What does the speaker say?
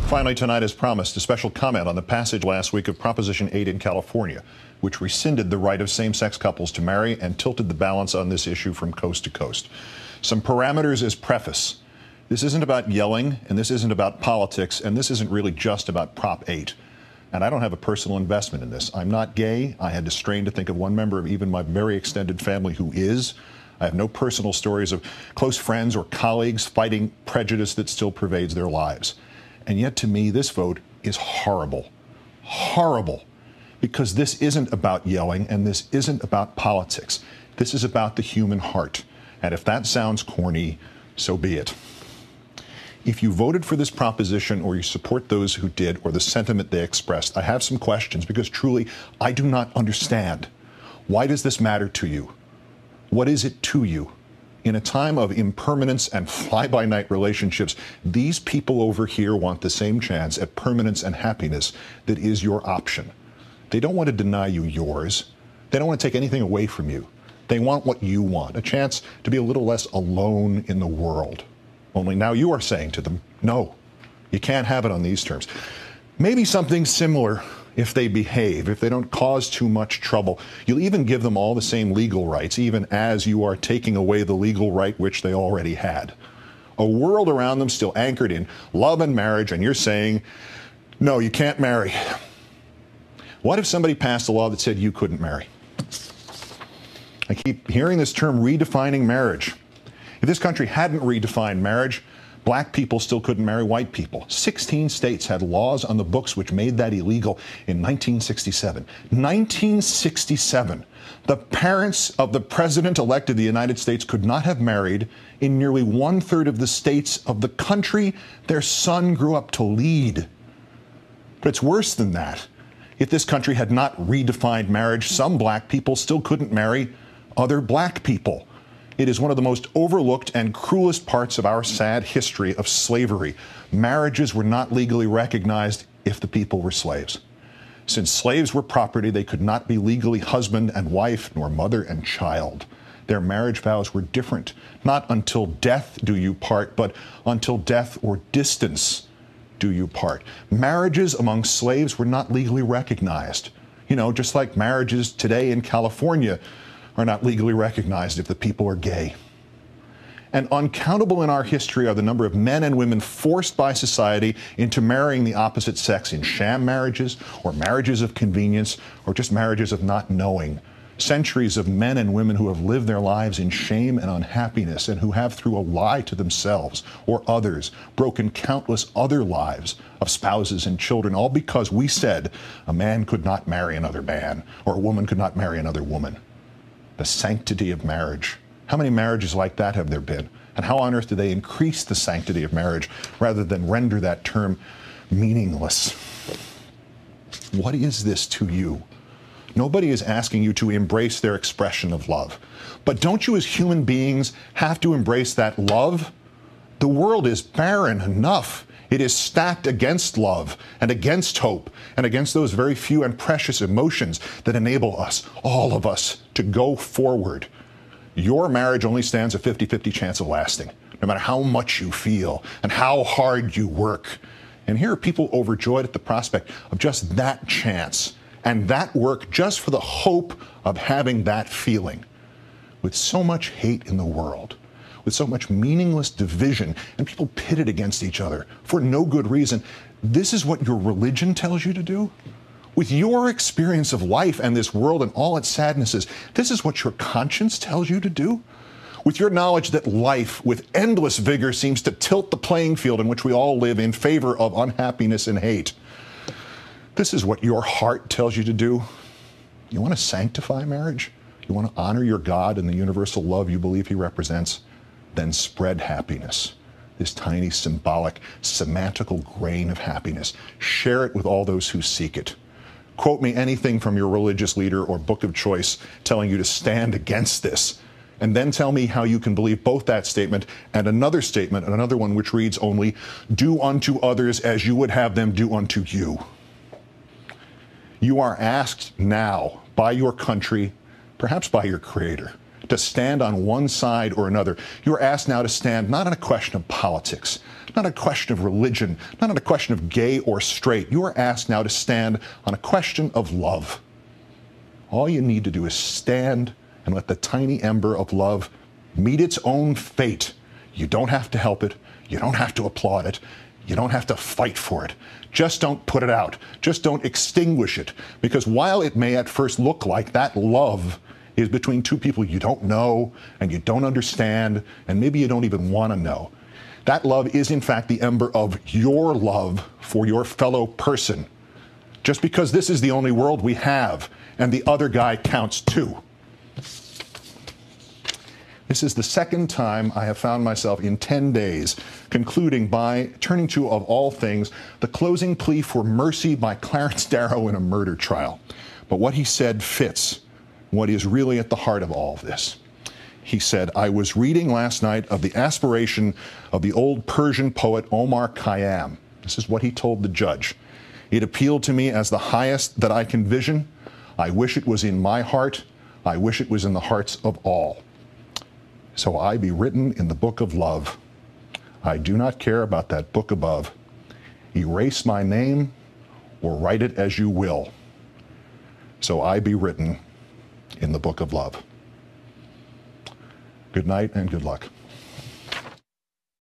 Finally, tonight, as promised, a special comment on the passage last week of Proposition 8 in California, which rescinded the right of same-sex couples to marry and tilted the balance on this issue from coast to coast. Some parameters as preface. This isn't about yelling, and this isn't about politics, and this isn't really just about Prop 8. And I don't have a personal investment in this. I'm not gay. I had to strain to think of one member of even my very extended family who is. I have no personal stories of close friends or colleagues fighting prejudice that still pervades their lives. And yet, to me, this vote is horrible. Horrible. Because this isn't about yelling, and this isn't about politics. This is about the human heart. And if that sounds corny, so be it. If you voted for this proposition, or you support those who did, or the sentiment they expressed, I have some questions, because truly, I do not understand. Why does this matter to you? What is it to you? In a time of impermanence and fly-by-night relationships, these people over here want the same chance at permanence and happiness that is your option. They don't want to deny you yours. They don't want to take anything away from you. They want what you want, a chance to be a little less alone in the world. Only now you are saying to them, no, you can't have it on these terms. Maybe something similar if they behave, if they don't cause too much trouble. You'll even give them all the same legal rights, even as you are taking away the legal right which they already had. A world around them still anchored in love and marriage, and you're saying, no, you can't marry. What if somebody passed a law that said you couldn't marry? I keep hearing this term, redefining marriage. If this country hadn't redefined marriage, black people still couldn't marry white people. 16 states had laws on the books which made that illegal in 1967. 1967. The parents of the president-elect of the United States could not have married in nearly 1/3 of the states of the country their son grew up to lead. But it's worse than that. If this country had not redefined marriage, some black people still couldn't marry other black people. It is one of the most overlooked and cruelest parts of our sad history of slavery. Marriages were not legally recognized if the people were slaves. Since slaves were property, they could not be legally husband and wife, nor mother and child. Their marriage vows were different. Not until death do you part, but until death or distance do you part. Marriages among slaves were not legally recognized. You know, just like marriages today in California are not legally recognized if the people are gay. And uncountable in our history are the number of men and women forced by society into marrying the opposite sex in sham marriages, or marriages of convenience, or just marriages of not knowing. Centuries of men and women who have lived their lives in shame and unhappiness, and who have, through a lie to themselves or others, broken countless other lives of spouses and children, all because we said a man could not marry another man, or a woman could not marry another woman. The sanctity of marriage. How many marriages like that have there been? And how on earth do they increase the sanctity of marriage rather than render that term meaningless? What is this to you? Nobody is asking you to embrace their expression of love. But don't you as human beings have to embrace that love? The world is barren enough. It is stacked against love and against hope and against those very few and precious emotions that enable us, all of us, to go forward. Your marriage only stands a 50-50 chance of lasting, no matter how much you feel and how hard you work. And here are people overjoyed at the prospect of just that chance and that work just for the hope of having that feeling. With so much hate in the world, with so much meaningless division, and people pitted against each other for no good reason, this is what your religion tells you to do? With your experience of life and this world and all its sadnesses, this is what your conscience tells you to do? With your knowledge that life, with endless vigor, seems to tilt the playing field in which we all live in favor of unhappiness and hate, this is what your heart tells you to do? You want to sanctify marriage? You want to honor your God and the universal love you believe he represents? Then spread happiness, this tiny symbolic, semantical grain of happiness. Share it with all those who seek it. Quote me anything from your religious leader or book of choice telling you to stand against this, and then tell me how you can believe both that statement and another statement, and another one which reads only, do unto others as you would have them do unto you. You are asked now by your country, perhaps by your Creator, to stand on one side or another. You are asked now to stand not on a question of politics, not a question of religion, not on a question of gay or straight. You are asked now to stand on a question of love. All you need to do is stand and let the tiny ember of love meet its own fate. You don't have to help it. You don't have to applaud it. You don't have to fight for it. Just don't put it out. Just don't extinguish it. Because while it may at first look like that love is between two people you don't know and you don't understand and maybe you don't even want to know, that love is in fact the ember of your love for your fellow person. Just because this is the only world we have and the other guy counts too. This is the second time I have found myself in 10 days concluding by turning to, of all things, the closing plea for mercy by Clarence Darrow in a murder trial. But what he said fits what is really at the heart of all of this. He said, "I was reading last night of the aspiration of the old Persian poet Omar Khayyam." This is what he told the judge. "It appealed to me as the highest that I can vision. I wish it was in my heart. I wish it was in the hearts of all. So I be written in the book of love. I do not care about that book above. Erase my name or write it as you will. So I be written in the book of love." Good night and good luck.